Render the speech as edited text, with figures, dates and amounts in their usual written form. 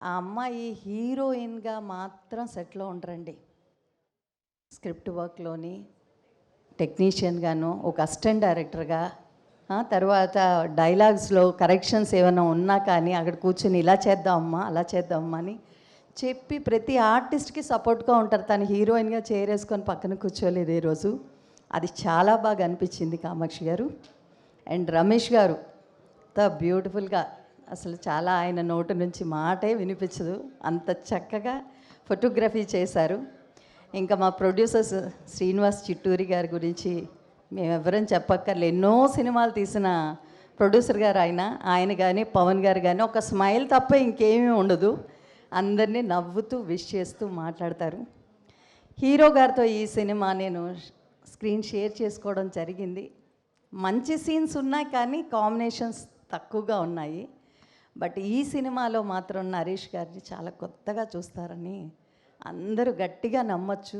ఆ అమ్మాయి హీరోయిన్‌గా మాత్రం సెట్‌లో ఉండరండి. స్క్రిప్ట్ వర్క్‌లోని, టెక్నీషియన్‌గాను, ఒక అసిస్టెంట్ డైరెక్టర్‌గా, తర్వాత డైలాగ్స్‌లో కరెక్షన్స్ ఏమైనా ఉన్నా కానీ అక్కడ కూర్చొని ఇలా చేద్దాం అమ్మా, అలా చేద్దాం అమ్మా అని చెప్పి ప్రతి ఆర్టిస్ట్‌కి సపోర్ట్‌గా ఉంటారు. తను హీరోయిన్‌గా చైరేసుకొని పక్కన కూర్చోలేదు ఏ రోజు. అది చాలా బాగా అనిపించింది కామాక్షి గారు. అండ్ రమేష్ గారు ఎంత బ్యూటిఫుల్‌గా అసలు చాలా ఆయన నోటి నుంచి మాటే వినిపించదు. అంత చక్కగా ఫోటోగ్రఫీ చేశారు. ఇంకా మా ప్రొడ్యూసర్స్ శ్రీనివాస్ చిట్టూరి గారి గురించి మేమెవ్వరం చెప్పక్కర్లే. ఎన్నో సినిమాలు తీసిన ప్రొడ్యూసర్ గారు ఆయన. ఆయన కానీ, పవన్ గారు కానీ ఒక స్మైల్ తప్ప ఇంకేమీ ఉండదు. అందరినీ నవ్వుతూ, విష్ చేస్తూ మాట్లాడతారు. హీరో గారితో ఈ సినిమా నేను స్క్రీన్ షేర్ చేసుకోవడం జరిగింది. మంచి సీన్స్ ఉన్నాయి కానీ కాంబినేషన్స్ తక్కువగా ఉన్నాయి. బట్ ఈ సినిమాలో మాత్రం నరేష్ గారిని చాలా కొత్తగా చూస్తారని అందరూ గట్టిగా నమ్మొచ్చు.